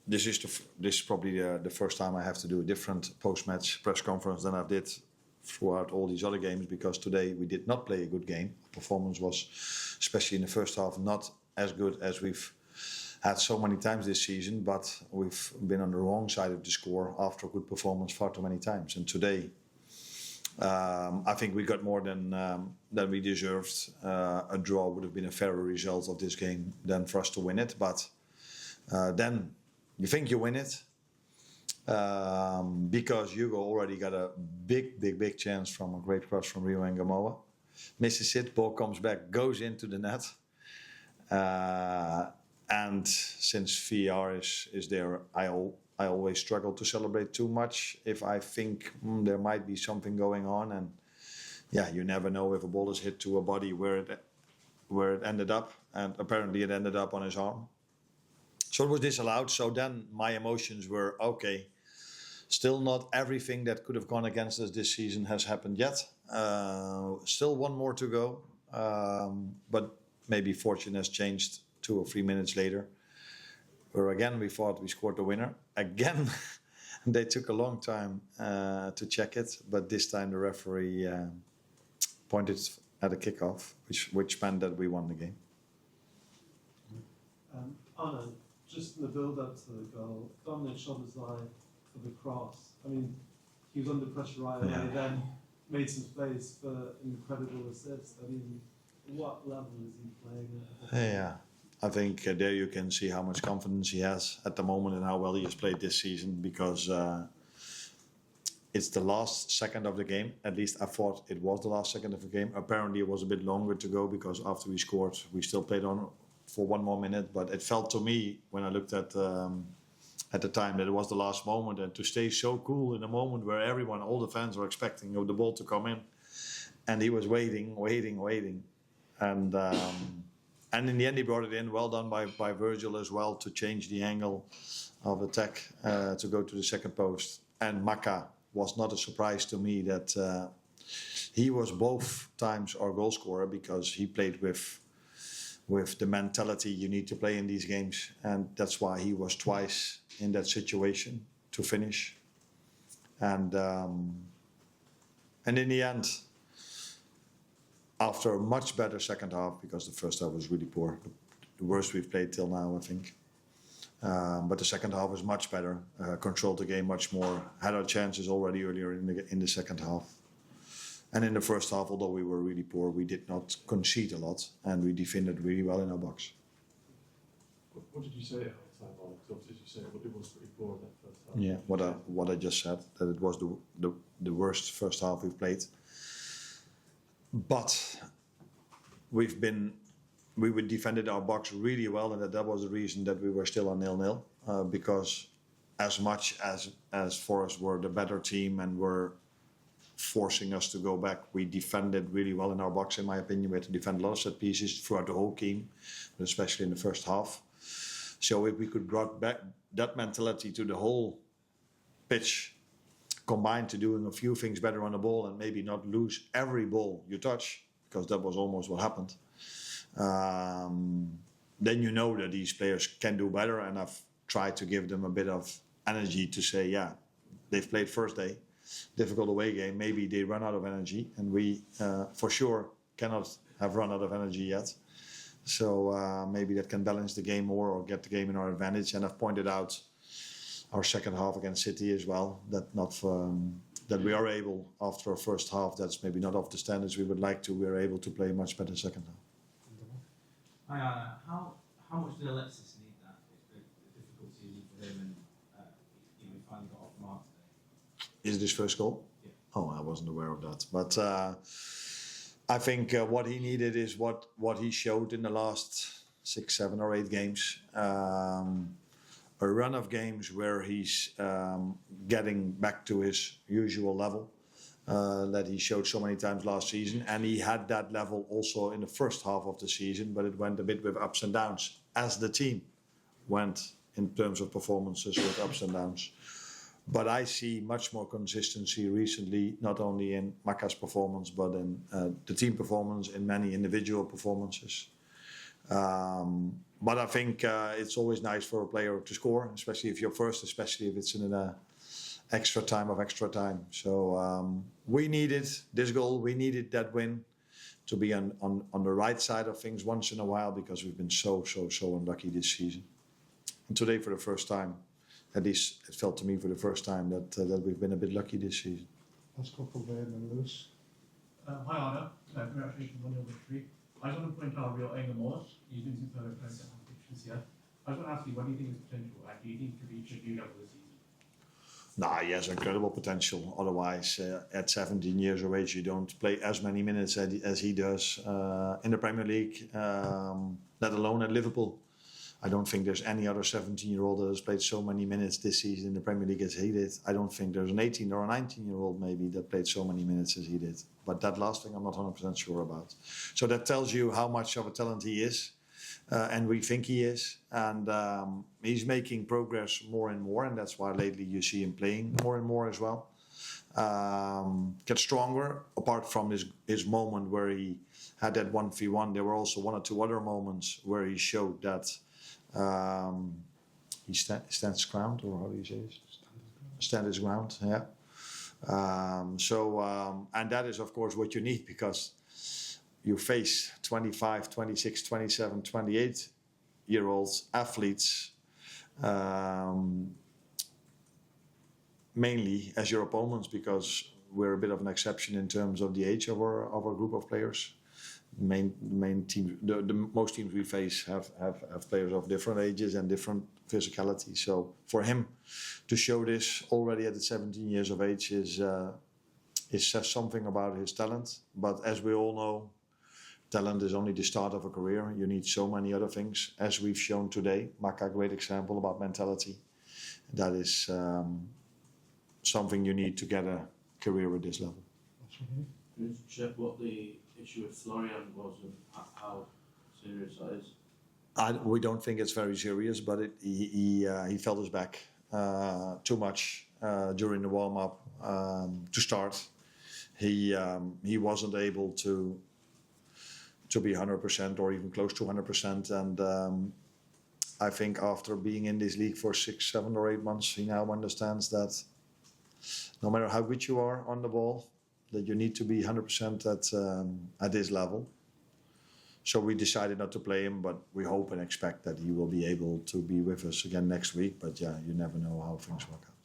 this is probably the first time I have to do a different post-match press conference than I did throughout all these other games, because today we did not play a good game. Performance was, especially in the first half, not as good as we've had so many times this season, but we've been on the wrong side of the score after a good performance far too many times. And today, I think we got more than we deserved. A draw would have been a fairer result of this game than for us to win it. But then you think you win it, because Hugo already got a big chance from a great cross from Rio and Gamoa. Misses it, ball comes back, goes into the net. And since VAR is there, I always struggle to celebrate too much if I think there might be something going on. And yeah, you never know if a ball is hit to a body where it ended up. And apparently it ended up on his arm. So it was disallowed. So then my emotions were, okay, still not everything that could have gone against us this season has happened yet. Still one more to go. But maybe fortune has changed 2 or 3 minutes later, where again we thought we scored the winner. Again, they took a long time to check it, but this time the referee pointed at a kickoff, which meant that we won the game. Arne, just in the build-up to the goal, Dominic shot his line for the cross. I mean, he was under pressure right away, then made some space for an incredible assist. I mean, what level is he playing at? Yeah, I think there you can see how much confidence he has at the moment and how well he has played this season, because it's the last second of the game. At least I thought it was the last second of the game. Apparently it was a bit longer to go, because after we scored, we still played on for 1 more minute. But it felt to me, when I looked at the time, that it was the last moment. And to stay so cool in a moment where everyone, all the fans were expecting the ball to come in. And he was waiting. And in the end, he brought it in. Well done by Virgil as well to change the angle of attack to go to the second post. And Maka was not a surprise to me that he was both times our goal scorer, because he played with the mentality you need to play in these games. And that's why he was twice in that situation to finish. And in the end, after a much better second half, because the first half was really poor, the worst we've played till now, I think. But the second half was much better, controlled the game much more, had our chances already earlier in the second half. And in the first half, although we were really poor, we did not concede a lot, and we defended really well in our box. What did you say at half time, Arne? Because obviously, as you say, it was pretty poor in that first half. Yeah, what I just said, that it was the worst first half we've played. But we defended our box really well, and that was the reason that we were still on 0-0. Because as much as Forest were the better team and were forcing us to go back, we defended really well in our box. In my opinion, we had to defend a lot of set pieces throughout the whole game, but especially in the first half. So if we could brought back that mentality to the whole pitch, combined to doing a few things better on the ball and maybe not lose every ball you touch, because that was almost what happened, then you know that these players can do better. And I've tried to give them a bit of energy to say, yeah, they've played first day, difficult away game, maybe they run out of energy, and we for sure cannot have run out of energy yet. So maybe that can balance the game more or get the game in our advantage. And I've pointed out our second half against City as well, that we are able, after our first half, that's maybe not of the standards we would like to, we're able to play a much better second half. Hi, how much did Alexis need that? The difficulty for him, and he finally got off mark today. Is it his first goal? Yeah. Oh, I wasn't aware of that. But I think what he needed is what he showed in the last 6, 7 or 8 games. A run of games where he's getting back to his usual level that he showed so many times last season. And he had that level also in the first half of the season, but it went a bit with ups and downs, as the team went in terms of performances with ups and downs. But I see much more consistency recently, not only in Maka's performance, but in the team performance, in many individual performances. But I think it's always nice for a player to score, especially if you're first, especially if it's in an extra time. So we needed this goal, we needed that win to be on the right side of things once in a while, because we've been so unlucky this season. And today, for the first time, at least it felt to me for the first time that we've been a bit lucky this season. Pascal Colbert and Lewis. Hi Arne, congratulations on your victory. I just want to point out we are eyeing the most. You're doing some further press ambitions here. I just want to ask you, what do you think is potential? Like, do you think he could reach a new level this season? Nah, he has incredible potential. Otherwise, at 17 years of age, you don't play as many minutes as he does in the Premier League, let alone at Liverpool. I don't think there's any other 17-year-old that has played so many minutes this season in the Premier League as he did. I don't think there's an 18 or a 19-year-old maybe that played so many minutes as he did. But that last thing I'm not 100% sure about. So that tells you how much of a talent he is. And we think he is. And he's making progress more and more. And that's why lately you see him playing more and more as well. Get stronger. Apart from his moment where he had that 1v1, there were also one or two other moments where he showed that he stands ground, or how do you say it? Stand his ground, yeah. And that is, of course, what you need, because you face 25, 26, 27, 28-year-old athletes mainly as your opponents, because we're a bit of an exception in terms of the age of our group of players. Main team, the most teams we face have players of different ages and different physicality. So for him to show this already at the 17 years of age says something about his talent. But as we all know, talent is only the start of a career. You need so many other things, as we've shown today. Maka, great example about mentality. That is something you need to get a career at this level. Can you check what the issue with Florian was and how serious that is? We don't think it's very serious, but he felt his back too much during the warm-up to start. He wasn't able to be 100% or even close to 100%. And I think after being in this league for 6, 7 or 8 months, he now understands that no matter how good you are on the ball, that you need to be 100% at this level. So we decided not to play him, but we hope and expect that he will be able to be with us again next week. But yeah, you never know how things work out.